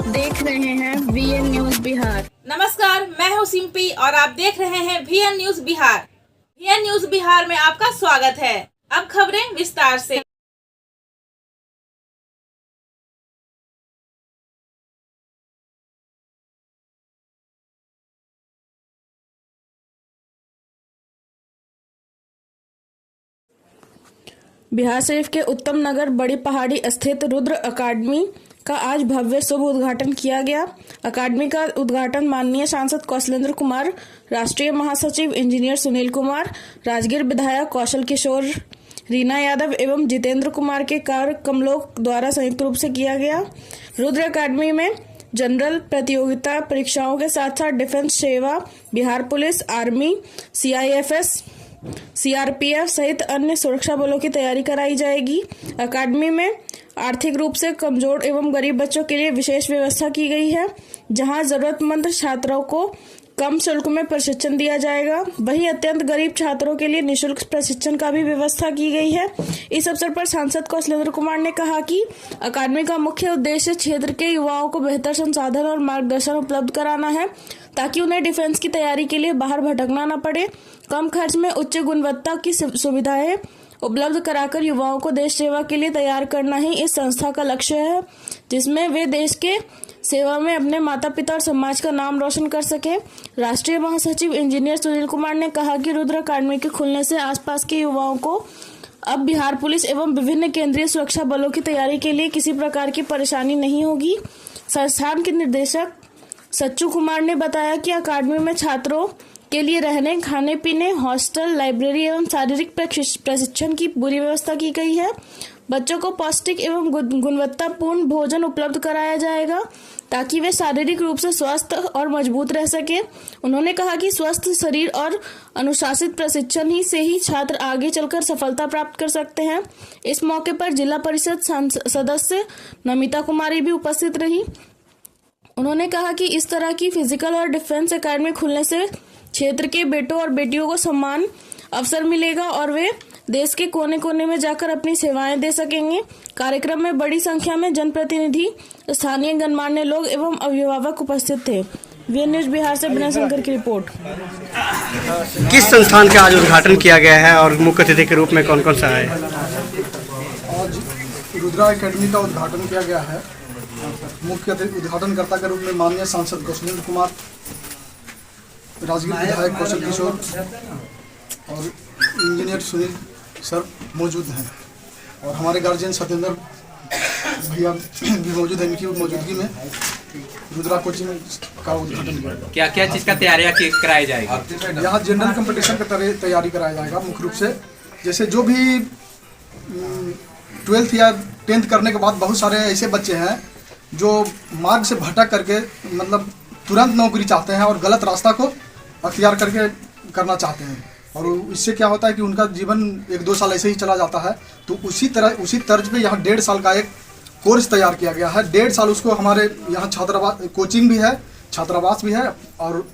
देख रहे हैं वीएन न्यूज बिहार। नमस्कार, मैं हूं सिंपी और आप देख रहे हैं VN news Bihar. VN news Bihar में आपका स्वागत है। अब खबरें विस्तार से। बिहार शरीफ के उत्तम नगर बड़ी पहाड़ी स्थित रुद्र अकादमी का आज भव्य शुभ उद्घाटन किया गया। अकादमी का उद्घाटन माननीय सांसद कौशलेंद्र कुमार, राष्ट्रीय महासचिव इंजीनियर सुनील कुमार, राजगीर विधायक कौशल किशोर, रीना यादव एवं जितेंद्र कुमार के कार्य कमलों द्वारा संयुक्त रूप से किया गया। रुद्र अकादमी में जनरल प्रतियोगिता परीक्षाओं के साथ साथ डिफेंस सेवा, बिहार पुलिस, आर्मी, सीआईएफएस, सीआरपीएफ सहित अन्य सुरक्षा बलों की तैयारी कराई जाएगी। अकादमी में आर्थिक रूप से कमजोर एवं गरीब बच्चों के लिए विशेष व्यवस्था की गई है, जहां जरूरतमंद छात्रों को कम शुल्क में प्रशिक्षण दिया जाएगा। वहीं अत्यंत गरीब छात्रों के लिए निःशुल्क प्रशिक्षण का भी व्यवस्था की गई है। इस अवसर पर सांसद कौशलेंद्र कुमार ने कहा कि अकादमी का मुख्य उद्देश्य क्षेत्र के युवाओं को बेहतर संसाधन और मार्गदर्शन उपलब्ध कराना है, ताकि उन्हें डिफेंस की तैयारी के लिए बाहर भटकना न पड़े। कम खर्च में उच्च गुणवत्ता की सुविधाएं उपलब्ध कराकर युवाओं को देश सेवा के लिए तैयार करना ही इस संस्था का लक्ष्य है, जिसमें वे देश के सेवा में अपने माता पिता और समाज का नाम रोशन कर सके। राष्ट्रीय महासचिव इंजीनियर सुनील कुमार ने कहा कि रुद्र अकादमी के खुलने से आसपास के युवाओं को अब बिहार पुलिस एवं विभिन्न केंद्रीय सुरक्षा बलों की तैयारी के लिए किसी प्रकार की परेशानी नहीं होगी। संस्थान के निदेशक सच्चू कुमार ने बताया कि अकादमी में छात्रों के लिए रहने, खाने पीने, हॉस्टल, लाइब्रेरी एवं शारीरिक प्रशिक्षण की पूरी व्यवस्था की गई है। बच्चों को पौष्टिक एवं गुणवत्तापूर्ण भोजन उपलब्ध कराया जाएगा, ताकि वे शारीरिक रूप से स्वस्थ और मजबूत रह सके। उन्होंने कहा कि स्वस्थ शरीर और अनुशासित प्रशिक्षण ही से ही छात्र आगे चलकर सफलता प्राप्त कर सकते हैं। इस मौके पर जिला परिषद सदस्य नमिता कुमारी भी उपस्थित रही। उन्होंने कहा कि इस तरह की फिजिकल और डिफेंस अकेडमी खुलने से क्षेत्र के बेटों और बेटियों को समान अवसर मिलेगा और वे देश के कोने कोने में जाकर अपनी सेवाएं दे सकेंगे। कार्यक्रम में बड़ी संख्या में जनप्रतिनिधि, स्थानीय गणमान्य लोग एवं अभिभावक उपस्थित थे। वीएन न्यूज बिहार से विनय शंकर की रिपोर्ट। किस संस्थान का आज उद्घाटन किया गया है और मुख्य अतिथि के रूप में कौन कौन सा है? आज रुद्रा अकेडमी का उद्घाटन किया गया है। मुख्य उद्घाटनकर्ता के रूप में माननीय सांसद कौशलेंद्र कुमार, राजगीर विधायक कौशल किशोर और इंजीनियर सुनील सर मौजूद हैं, और हमारे गार्जियन सत्येंद्र भैया भी मौजूद हैं। इनकी मौजूदगी में रुद्रा कोचिंग का उद्घाटन किया। क्या क्या चीज़ का तैयारियाँ कराई जाएगी? यहाँ जनरल कंपटीशन का तैयारी कराया जाएगा। मुख्य रूप से जैसे जो भी 12th या 10th करने के बाद बहुत सारे ऐसे बच्चे हैं जो मार्ग से भटक करके मतलब तुरंत नौकरी चाहते हैं और गलत रास्ता को अख्तियार करके करना चाहते हैं, और इससे क्या होता है कि उनका जीवन 1-2 साल ऐसे ही चला जाता है। तो उसी तर्ज पे यहाँ 1.5 साल का एक कोर्स तैयार किया गया है। 1.5 साल उसको हमारे यहाँ छात्रावास कोचिंग भी है, छात्रावास भी है, और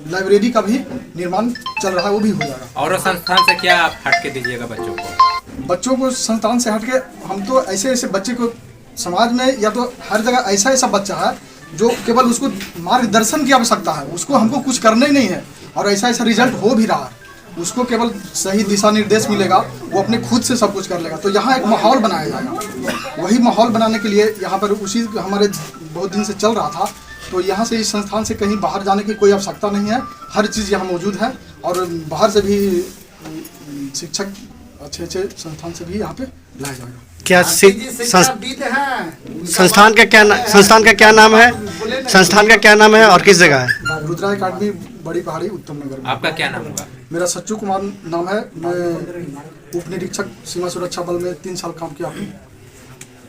लाइब्रेरी का भी निर्माण चल रहा है, वो भी हो जाएगा। और संस्थान से क्या आप हट के दीजिएगा बच्चों को? बच्चों को संस्थान से हट के हम तो ऐसे बच्चे को समाज में या तो हर जगह ऐसा बच्चा है जो केवल उसको मार्गदर्शन की आवश्यकता है, उसको हमको कुछ करना ही नहीं है, और ऐसा रिजल्ट हो भी रहा है। उसको केवल सही दिशा निर्देश मिलेगा, वो अपने खुद से सब कुछ कर लेगा। तो यहाँ एक माहौल बनाया जाएगा। वही माहौल बनाने के लिए यहाँ पर उसी हमारे बहुत दिन से चल रहा था। तो यहाँ से इस संस्थान से कहीं बाहर जाने की कोई आवश्यकता नहीं है, हर चीज़ यहाँ मौजूद है, और बाहर से भी शिक्षक अच्छे संस्थान से भी यहाँ पे लाया जाएगा। क्या संस्थान का क्या नाम है? संस्थान का क्या नाम है और किस जगह है? रुद्रा अकादमी बड़ी पहाड़ी उत्तम नगर में। आपका क्या नाम होगा? मेरा सच्चू कुमार नाम है। मैं उप निरीक्षक सीमा सुरक्षा बल में 3 साल काम किया हूँ।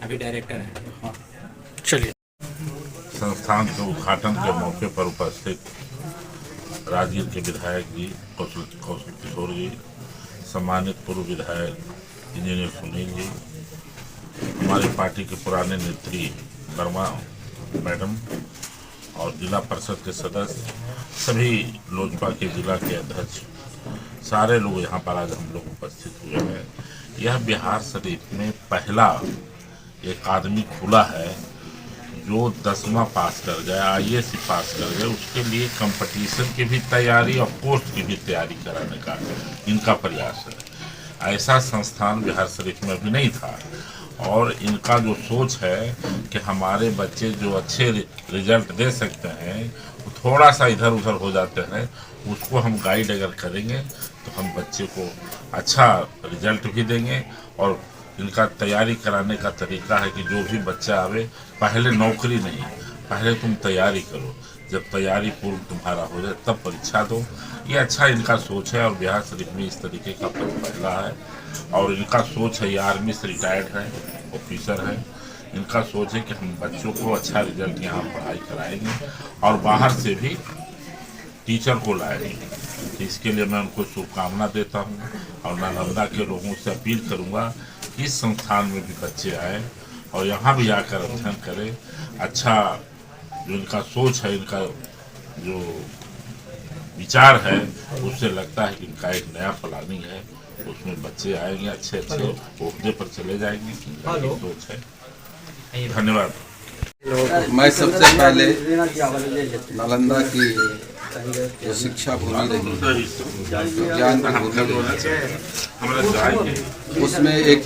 अभी डायरेक्टर है। हाँ। चलिए। संस्थान के उद्घाटन के मौके पर उपस्थित राजगीर के विधायक जी कौशल किशोर जी, सम्मानित पूर्व विधायक इंजीनियर सुनील जी, हमारी पार्टी के पुराने नेत्री वर्मा मैडम और जिला परिषद के सदस्य, सभी लोजपा के जिला के अध्यक्ष, सारे लोग यहाँ पर आज हम लोग उपस्थित हुए हैं। यह बिहार शरीफ में पहला एक आदमी खुला है जो 10वां पास कर गए, IAS पास कर गए, उसके लिए कंपटीशन की भी तैयारी और पोस्ट की भी तैयारी कराने का इनका प्रयास है। ऐसा संस्थान बिहार शरीफ में भी नहीं था और इनका जो सोच है कि हमारे बच्चे जो अच्छे रिजल्ट दे सकते हैं वो थोड़ा सा इधर उधर हो जाते हैं, उसको हम गाइड अगर करेंगे तो हम बच्चे को अच्छा रिजल्ट भी देंगे। और इनका तैयारी कराने का तरीका है कि जो भी बच्चा आवे, पहले नौकरी नहीं, पहले तुम तैयारी करो, जब तैयारी पूर्ण तुम्हारा हो जाए तब परीक्षा दो। ये अच्छा इनका सोच है और बिहार शरीफ में इस तरीके का पहला है। और इनका सोच है, ये आर्मी से रिटायर्ड है, ऑफिसर है, इनका सोच है कि हम बच्चों को अच्छा रिजल्ट यहाँ पढ़ाई कराएंगे और बाहर से भी टीचर को लाएंगे। इसके लिए मैं उनको शुभकामना देता हूँ और नालंदा के लोगों से अपील करूँगा कि इस संस्थान में भी बच्चे आए और यहाँ भी आकर अध्ययन करें। अच्छा जो इनका सोच है, इनका जो विचार है, उससे लगता है कि इनका एक नया प्लानिंग है, उसमें बच्चे आएंगे, अच्छे अच्छे ओहदे पर चले जाएंगे। इनका ये सोच है। धन्यवाद। मैं सबसे पहले नालंदा की जो शिक्षा भूमि रही, ज्ञान की भूमि रही, उसमें एक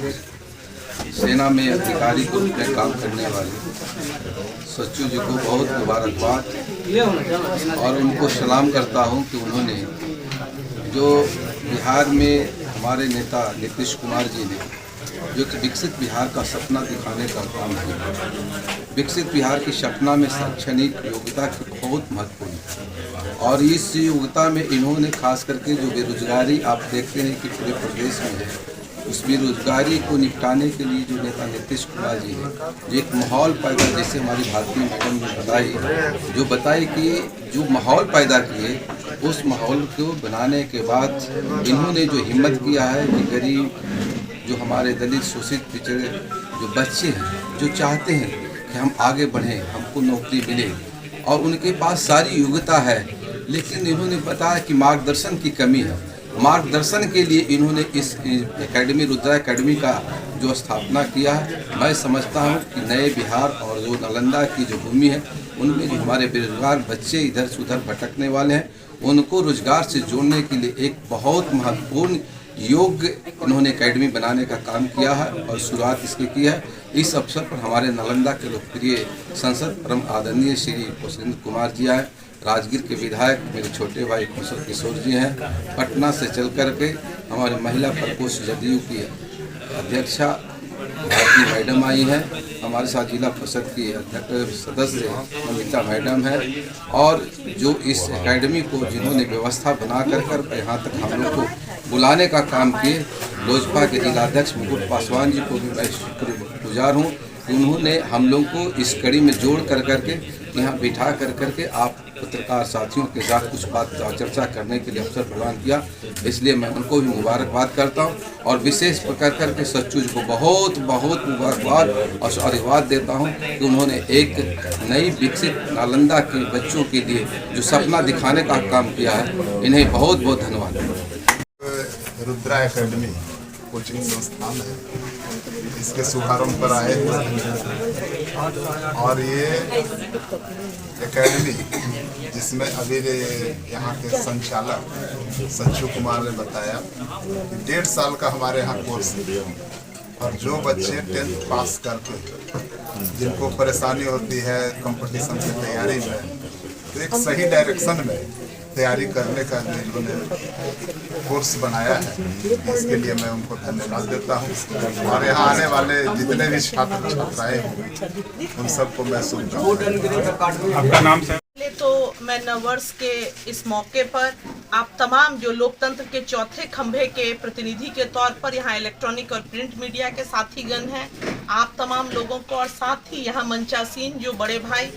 सेना में अधिकारी के रूप में काम करने वाले सच्चू जी को बहुत मुबारकबाद और उनको सलाम करता हूं कि उन्होंने जो बिहार में हमारे नेता नीतीश कुमार जी ने जो कि विकसित बिहार का सपना दिखाने का काम किया। विकसित बिहार की सपना में शैक्षणिक योग्यता की बहुत महत्वपूर्ण है और इस योग्यता में इन्होंने खास करके जो बेरोजगारी आप देखते हैं कि पूरे प्रदेश में है, उस बेरोजगारी को निपटाने के लिए जो नेता नीतीश कुमार जी ने जो एक माहौल पैदा, जैसे हमारी भारतीय मैडम ने बताई कि जो माहौल पैदा किए, उस माहौल को बनाने के बाद इन्होंने जो हिम्मत किया है कि गरीब, जो हमारे दलित, शोषित, पिछड़े जो बच्चे हैं, जो चाहते हैं कि हम आगे बढ़ें, हमको नौकरी मिले और उनके पास सारी योग्यता है, लेकिन इन्होंने बताया कि मार्गदर्शन की कमी है। मार्गदर्शन के लिए इन्होंने इस एकेडमी, रुद्रा एकेडमी का जो स्थापना किया है। मैं समझता हूं कि नए बिहार और जो नालंदा की जो भूमि है, उनमें जो हमारे बेरोजगार बच्चे इधर से उधर भटकने वाले हैं, उनको रोजगार से जोड़ने के लिए एक बहुत महत्वपूर्ण योग्य इन्होंने एकेडमी बनाने का काम किया है और शुरुआत इसकी की है। इस अवसर पर हमारे नालंदा के लोकप्रिय सांसद परम आदरणीय श्री कौशलेंद्र कुमार जी आए, राजगीर के विधायक मेरे छोटे भाई कौशल किशोर जी हैं, पटना से चल कर के हमारे महिला प्रकोष्ठ जदयू की अध्यक्षा भारती मैडम आई हैं, हमारे साथ जिला परिषद की सदस्य नमिता मैडम है और जो इस एकेडमी को जिन्होंने व्यवस्था बना कर यहाँ तक हम लोग को बुलाने का काम किए, लोजपा के जिलाध्यक्ष मुकुट पासवान जी को भी मैं शुक्रगुजार हूँ कि उन्होंने हम लोग को इस कड़ी में जोड़ कर करके यहाँ बिठा कर करके आप पत्रकार साथियों के साथ कुछ बात चर्चा करने के लिए अवसर प्रदान किया। इसलिए मैं उनको भी मुबारकबाद करता हूँ और विशेष प्रकार करके सच्चू जी को बहुत बहुत मुबारकबाद और साधुवाद देता हूँ कि उन्होंने एक नई विकसित नालंदा के बच्चों के लिए जो सपना दिखाने का काम किया है, इन्हें बहुत बहुत धन्यवाद। रुद्रा एकेडमी कोचिंग संस्थान है, इसके शुभारंभ पर आए हुए और ये एकेडमी जिसमें अभी यहाँ के संचालक सच्चू कुमार ने बताया कि 1.5 साल का हमारे यहाँ कोर्स है और जो बच्चे 10th पास करके जिनको परेशानी होती है कंपटीशन की तैयारी में, तो एक सही डायरेक्शन में तैयारी करने का जो इन्होंने कोर्स बनाया है, इसके लिए मैं उनको धन्यवाद देता हूँ और यहाँ आने वाले जितने भी छात्र छात्राएं हैं उन सबको मैं शुभकामनाएं। आपका नाम सर? तो मैं नववर्ष के इस मौके पर आप तमाम जो लोकतंत्र के चौथे खंभे के प्रतिनिधि के तौर पर यहाँ इलेक्ट्रॉनिक और प्रिंट मीडिया के साथीगण हैं, आप तमाम लोगों को और साथ ही यहाँ मंचासीन जो बड़े भाई,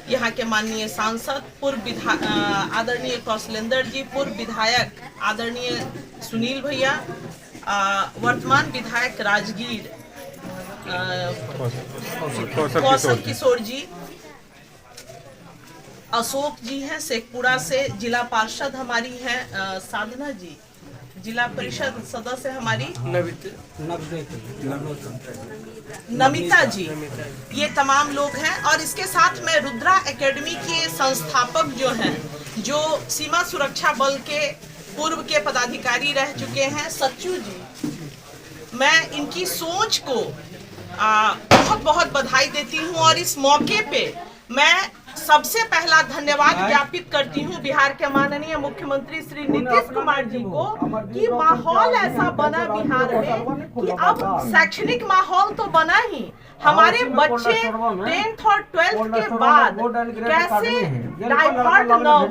यहाँ के माननीय सांसद पूर्व आदरणीय कौशलेंद्र जी, पूर्व विधायक आदरणीय सुनील भैया, वर्तमान विधायक राजगीर कौशल किशोर जी, अशोक जी हैं शेखपुरा से, जिला पार्षद हमारी हैं साधना जी, जिला परिषद सदस्य हमारी नमिता जी, ये तमाम लोग हैं। और इसके साथ में रुद्रा एकेडमी के संस्थापक जो हैं, जो सीमा सुरक्षा बल के पूर्व के पदाधिकारी रह चुके हैं, सच्चू जी, मैं इनकी सोच को बहुत बहुत बधाई देती हूँ। और इस मौके पे मैं सबसे पहला धन्यवाद ज्ञापित करती हूँ बिहार के माननीय मुख्यमंत्री श्री नीतीश कुमार जी को कि माहौल ऐसा बना बिहार में कि अब शैक्षणिक माहौल तो बना ही, हमारे बच्चे 10th और 12th के बाद कैसे डाइवर्ट न हो,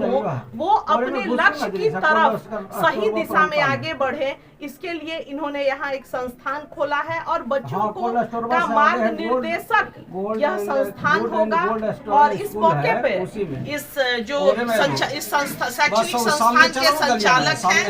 वो अपने लक्ष्य की तरफ सही दिशा में आगे बढ़े, इसके लिए इन्होंने यहाँ एक संस्थान खोला है। और बच्चों को का मार्ग निर्देशक यह संस्थान होगा। और इस मौके पे इस जो इस शैक्षणिक संस्थान के संचालक हैं,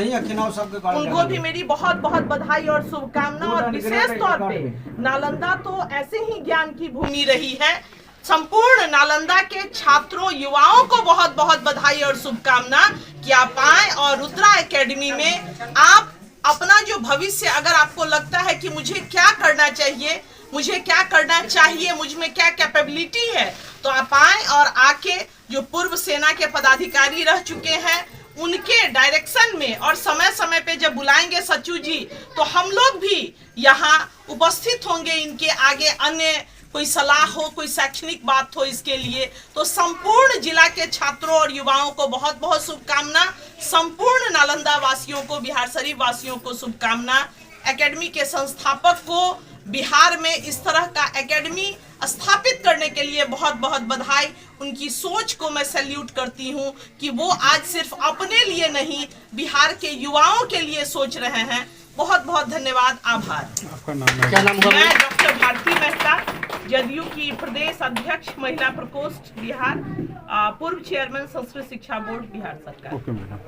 उनको भी मेरी बहुत बहुत बधाई और शुभकामना। और विशेष तौर पे नालंदा तो ऐसे ही ज्ञान की भूमि रही है, संपूर्ण नालंदा के छात्रों युवाओं को बहुत बहुत बधाई और शुभकामना कि आप आए और रुद्रा एकेडमी में आप अपना जो भविष्य, अगर आपको लगता है कि मुझे क्या करना चाहिए, मुझे क्या करना चाहिए, मुझ में क्या कैपेबिलिटी है, तो आप आए और आके जो पूर्व सेना के पदाधिकारी रह चुके हैं उनके डायरेक्शन में, और समय समय पे जब बुलाएंगे सच्चू जी तो हम लोग भी यहाँ उपस्थित होंगे इनके आगे। अन्य कोई सलाह हो, कोई शैक्षणिक बात हो, इसके लिए तो संपूर्ण जिला के छात्रों और युवाओं को बहुत बहुत शुभकामना। संपूर्ण नालंदा वासियों को, बिहार शरीफ वासियों को शुभकामना। एकेडमी के संस्थापक को बिहार में इस तरह का एकेडमी स्थापित करने के लिए बहुत बहुत बधाई। उनकी सोच को मैं सैल्यूट करती हूँ कि वो आज सिर्फ अपने लिए नहीं, बिहार के युवाओं के लिए सोच रहे हैं। बहुत बहुत धन्यवाद, आभार। आपका नाम है? क्या नाम है? मैं डॉक्टर भारती मेहता, जदयू की प्रदेश अध्यक्ष महिला प्रकोष्ठ बिहार, पूर्व चेयरमैन संस्कृत शिक्षा बोर्ड बिहार सरकार। Okay madam.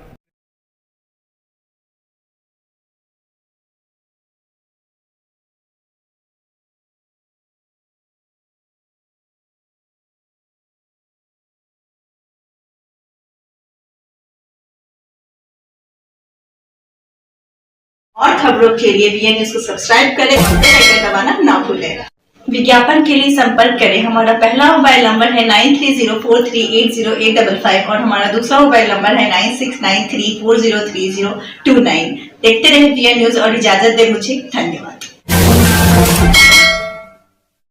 और खबरों के लिए VN न्यूज को सब्सक्राइब करें और बेल आइकन दबाना ना भूलें। विज्ञापन के लिए संपर्क करें। हमारा पहला मोबाइल नंबर है 9304380855 और हमारा दूसरा मोबाइल नंबर है 9693403029। देखते रहे VN न्यूज और इजाजत दे मुझे। धन्यवाद।